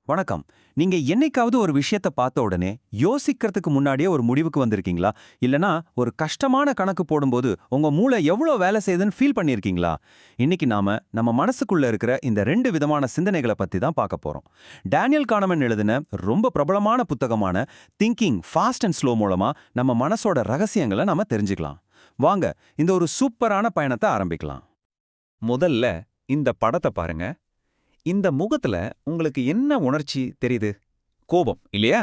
வணக்கம். நீங்க என்னைக்காவது ஒரு விஷயத்த பார்த்த உடனே யோசிக்கிறதுக்கு முன்னாடியே ஒரு முடிவுக்கு வந்திருக்கீங்களா? இல்லனா ஒரு கஷ்டமான கணக்கு போடும்போது உங்க மூளை எவ்வளோ வேலை செய்யுதுன்னு ஃபீல் பண்ணியிருக்கீங்களா? இன்னைக்கு நாம நம்ம மனசுக்குள்ள இருக்கிற இந்த ரெண்டு விதமான சிந்தனைகளை பத்தி தான் பார்க்க போறோம். டேனியல் கானமன் எழுதின ரொம்ப பிரபலமான புத்தகமான திங்கிங் ஃபாஸ்ட் அண்ட் ஸ்லோ மூலமா நம்ம மனசோட ரகசியங்களை நாம தெரிஞ்சுக்கலாம். வாங்க இந்த ஒரு சூப்பரான பயணத்தை ஆரம்பிக்கலாம். முதல்ல இந்த படத்தை பாருங்க. இந்த முகத்துல உங்களுக்கு என்ன உணர்ச்சி தெரியுது? கோபம் இல்லையா?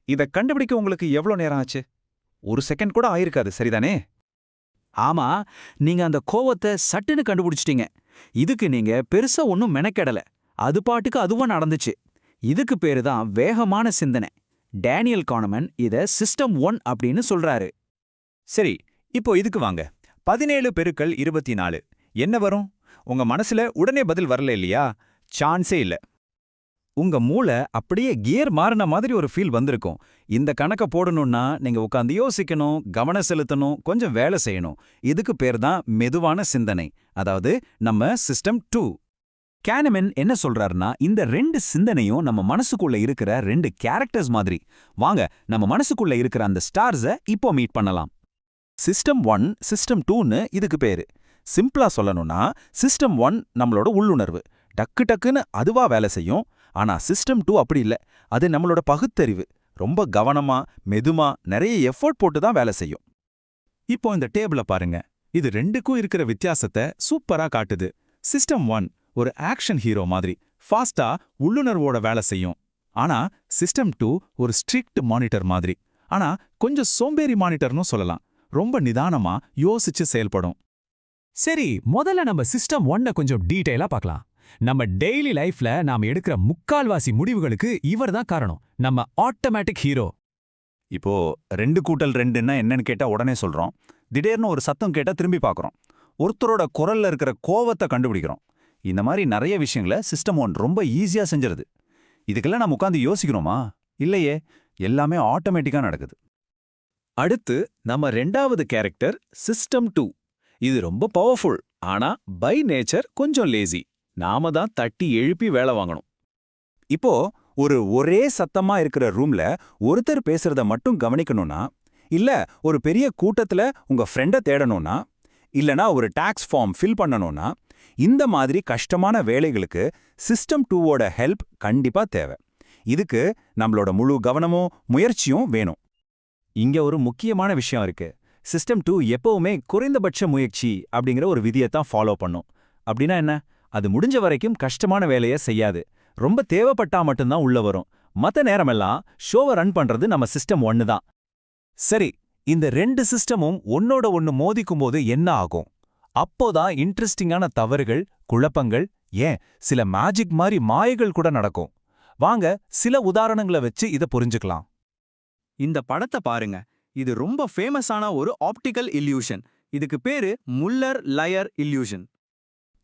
இத கண்டுபிடிக்க உங்களுக்கு எவ்வளவு நேரம் ஆச்சு? ஒரு செகண்ட் கூட ஆயிருக்காது, சரிதானே? ஆமா, நீங்க அந்த கோவத்தை சட்டுன்னு கண்டுபிடிச்சிட்டீங்க. இதுக்கு நீங்க பெருசா ஒன்னும் மெனக்கெடல. அது பாட்டுக்கு அதுவா நடந்துச்சு. இதுக்கு பேரு தான் வேகமான சிந்தனை. டேனியல் கானமன் இத சிஸ்டம் 1 அப்படின்னு சொல்றாரு. சரி, இப்போ இதுக்கு வாங்க. 17 பெருக்கல் 24 என்ன வரும்? உங்க மனசுல உடனே பதில் வரல இல்லையா? சான்ஸே இல்ல. உங்க மூளை அப்படியே கியர் மாறின மாதிரி ஒரு ஃபீல் வந்திருக்கும். இந்த கணக்க போடணும்னா நீங்க உட்காந்து யோசிக்கணும், கவனம் செலுத்தணும், கொஞ்சம் வேலை செய்யணும். இதுக்கு பேர் தான் மெதுவான சிந்தனை, அதாவது நம்ம சிஸ்டம் 2. கானமன் என்ன சொல்றாருன்னா, இந்த ரெண்டு சிந்தனையும் நம்ம மனசுக்குள்ள இருக்கிற ரெண்டு கேரக்டர்ஸ் மாதிரி. வாங்க நம்ம மனசுக்குள்ள இருக்கிற அந்த ஸ்டார்ஸை இப்போ மீட் பண்ணலாம். சிஸ்டம் 1, சிஸ்டம் 2ன்னு இதுக்கு பேரு. சிம்பிளா சொல்லணும்னா, சிஸ்டம் 1 நம்மளோட உள்ளுணர்வு, டக்கு டக்குன்னு அதுவா வேலை செய்யும். ஆனா சிஸ்டம் 2 அப்படி இல்ல. அது நம்மளோட பகுத்தறிவு, ரொம்ப கவனமா மெதுமா நிறைய எஃபோர்ட் போட்டு தான் வேலை செய்யும். இப்போ இந்த டேபிள பாருங்க. இது ரெண்டுக்கும் இருக்கிற வித்தியாசத்தை சூப்பரா காட்டுது. சிஸ்டம் 1 ஒரு ஆக்ஷன் ஹீரோ மாதிரி ஃபாஸ்டா உள்ளுணர்வோட வேலை செய்யும். ஆனா சிஸ்டம் 2 ஒரு ஸ்ட்ரிக்ட் மானிட்டர் மாதிரி. ஆனா கொஞ்சம் சோம்பேறி மானிட்டர்னு சொல்லலாம். ரொம்ப நிதானமா யோசிச்சு செயல்படும். சரி, முதல்ல நம்ம சிஸ்டம் 1 கொஞ்சம் டீடைலா பார்க்கலாம். நம்ம டெய்லி லைஃப்ல நாம எடுக்கிற முக்கால்வாசி முடிவுகளுக்கு இவர் தான் காரணம். நம்ம ஆட்டோமேட்டிக் ஹீரோ. இப்போ 2 கூட்டல் 2ன்னா என்னன்னு கேட்டா உடனே சொல்றோம். திடீர்னு ஒரு சத்தம் கேட்டா திரும்பி பார்க்கறோம். ஒருத்தரோட குரல்ல இருக்கிற கோவத்தை கண்டுபிடிக்கிறோம். இந்த மாதிரி நிறைய விஷயங்களை சிஸ்டம் 1 ரொம்ப ஈஸியா செஞ்சிருது. இதுக்கெல்லாம் நம்ம உட்காந்து யோசிக்கிறோமா? இல்லையே, எல்லாமே ஆட்டோமேட்டிக்கா நடக்குது. அடுத்து நம்ம ரெண்டாவது கேரக்டர் சிஸ்டம் 2. இது ரொம்ப பவர்ஃபுல், ஆனா பை நேச்சர் கொஞ்சம் லேசி. நாம தான் தட்டி எழுப்பி வேலை வாங்கணும். இப்போ ஒரே சத்தமா இருக்கிற ரூம்ல ஒருத்தர் பேசுறத மட்டும் கவனிக்கணும்னா, இல்ல ஒரு பெரிய கூட்டத்துல உங்க ஃப்ரெண்ட தேடணும்னா, இல்லனா ஒரு டாக்ஸ் ஃபார்ம் ஃபில் பண்ணணும்னா, இந்த மாதிரி கஷ்டமான வேலைகளுக்கு சிஸ்டம் 2வோட ஹெல்ப் கண்டிப்பா தேவை. இதுக்கு நம்மளோட முழு கவனமும் முயற்சியும் வேணும். இங்க ஒரு முக்கியமான விஷயம் இருக்கு. சிஸ்டம் 2 எப்பவுமே குறைந்தபட்ச முயற்சி அப்படிங்கிற ஒரு விதியைத்தான் ஃபாலோ பண்ணும். அப்படின்னா என்ன? அது முடிஞ்ச வரைக்கும் கஷ்டமான வேலையை செய்யாது. ரொம்ப தேவைப்பட்டா மட்டும்தான் உள்ள வரும். மத்த நேரமெல்லாம் ஷோவை ரன் பண்றது நம்ம சிஸ்டம் 1 தான். சரி, இந்த ரெண்டு சிஸ்டமும் ஒன்னோட ஒன்னு மோதிக்கும்போது என்ன ஆகும்? அப்போதான் இன்ட்ரெஸ்டிங்கான தவறுகள், குழப்பங்கள், ஏன் சில மேஜிக் மாதிரி மாயைகள் கூட நடக்கும். வாங்க சில உதாரணங்களை வச்சு இத புரிஞ்சுக்கலாம். இந்த படத்தை பாருங்க. இது ரொம்ப ஃபேமஸான ஒரு ஆப்டிகல் இல்யூஷன். இதுக்கு பேரு முல்லர் லயர் இல்யூஷன்.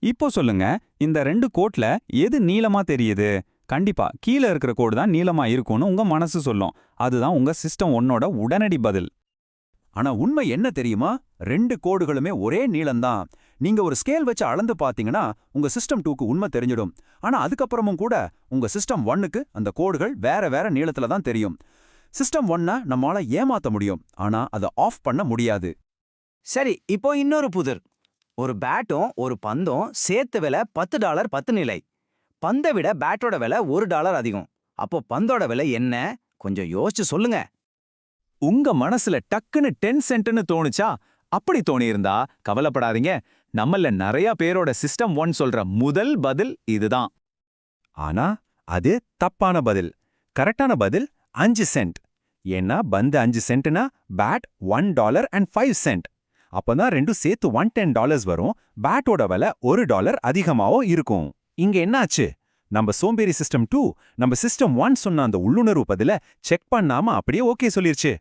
இப்போ சொல்லுங்க, இந்த 2 கோட்ல எது நீளமா தெரியுது? கண்டிப்பா கீழே இருக்கிற கோடு தான் நீளமா இருக்கும்னு உங்க மனசு சொல்லும். அதுதான் உங்க சிஸ்டம் 1ஓட உடனடி பதில். ஆனா உண்மை என்ன தெரியுமா? 2 கோடுகளுமே ஒரே நீளம்தான். நீங்க ஒரு ஸ்கேல் வச்சு அளந்து பாத்தீங்கன்னா உங்க சிஸ்டம் 2க்கு உண்மை தெரிஞ்சிடும். ஆனா அதுக்கப்புறமும் கூட உங்க சிஸ்டம் 1க்கு அந்த கோடுகள் வேற வேற நீளத்துல தான் தெரியும். சிஸ்டம் 1 நம்மால ஏமாத்த முடியும், ஆனா அதை ஆஃப் பண்ண முடியாது. சரி, இப்போ இன்னொரு புதிர். ஒரு பேட்டும் ஒரு பந்தும் சேர்த்து விலை $10 10 நிலை. பந்தை விட பேட்டோட விலை $1 அதிகம். அப்போ பந்தோட விலை என்ன? கொஞ்சம் யோசிச்சு சொல்லுங்க. உங்க மனசுல டக்குன்னு 10 சென்ட்னு தோணுச்சா? அப்படி தோணியிருந்தா கவலைப்படாதீங்க. நம்மள நிறைய பேரோட சிஸ்டம் 1 சொல்ற முதல் பதில் இதுதான். ஆனா அது தப்பான பதில். கரெக்டான பதில் 5 சென்ட். ஏன்னா பந்து 5 சென்ட்னா பேட் $1.05. அப்பதான் ரெண்டும் சேர்த்து $110 வரும். பேட்டோட விலை $1 அதிகமாவும் இருக்கும். இங்க என்னாச்சு? நம்ம சோம்பேறி சிஸ்டம் 2 நம்ம சிஸ்டம் 1 சொன்ன அந்த உள்ளுணர்வு பதில செக் பண்ணாம அப்படியே ஓகே சொல்லிருச்சு.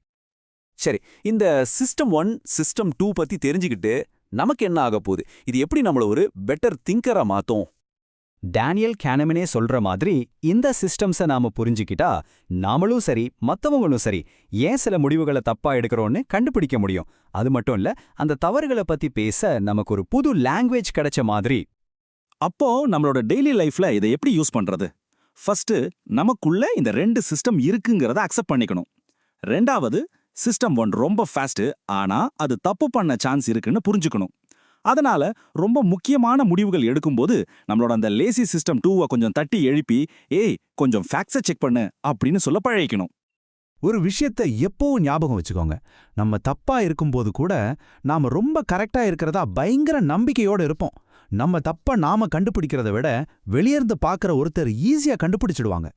சரி, இந்த சிஸ்டம் 1 சிஸ்டம் 2 பத்தி தெரிஞ்சுக்கிட்டு நமக்கு என்ன ஆக போகுது? இது எப்படி நம்மள ஒரு பெட்டர் திங்கரா மாத்தும்? டேனியல் கானமனே சொல்ற மாதிரி இந்த சிஸ்டம்ஸை நாம புரிஞ்சுக்கிட்டா நாமளும் சரி மத்தவங்களும் சரி ஏன் சில முடிவுகளை தப்பா எடுக்கிறோன்னு கண்டுபிடிக்க முடியும். அது மட்டும் இல்ல, அந்த தவறுகளை பத்தி பேச நமக்கு ஒரு புது லாங்குவேஜ் கிடைச்ச மாதிரி. அப்போ நம்மளோட டெய்லி லைஃப்ல இதை எப்படி யூஸ் பண்றது? ஃபர்ஸ்ட் நமக்குள்ள இந்த 2 சிஸ்டம் இருக்குங்கிறத அக்செப்ட் பண்ணிக்கணும். ரெண்டாவது, சிஸ்டம் 1 ரொம்ப ஃபாஸ்ட், ஆனா அது தப்பு பண்ண சான்ஸ் இருக்குன்னு புரிஞ்சுக்கணும். அதனால ரொம்ப முக்கியமான முடிவுகள் எடுக்கும்போது நம்மளோட அந்த லேசி சிஸ்டம் 2 கொஞ்சம் தட்டி எழுப்பி, ஏய் கொஞ்சம் ஃபேக்ட்ஸை செக் பண்ணு அப்படின்னு சொல்ல பழகிக்கணும். ஒரு விஷயத்தை எப்பவும் ஞாபகம் வச்சுக்கோங்க. நம்ம தப்பா இருக்கும்போது கூட நாம ரொம்ப கரெக்டா இருக்கிறதா பயங்கர நம்பிக்கையோட இருப்போம். நம்ம தப்ப நாம கண்டுபிடிக்கிறத விட வெளியேர்ந்து பார்க்கற ஒருத்தர் ஈஸியா கண்டுபிடிச்சிடுவாங்க.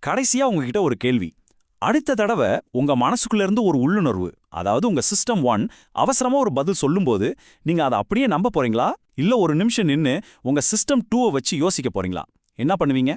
கடைசியா உங்ககிட்ட ஒரு கேள்வி. அடுத்த தடவை உங்க மனசுக்குள்ள இருந்து ஒரு உள்ளுணர்வு, அதாவது உங்க சிஸ்டம் 1 அவசரமா ஒரு பதில் சொல்லும்போது நீங்க அதை அப்படியே நம்ப போறீங்களா, இல்ல ஒரு நிமிஷம் நின்னு உங்க சிஸ்டம் 2 வச்சு யோசிக்க போறீங்களா? என்ன பண்ணுவீங்க?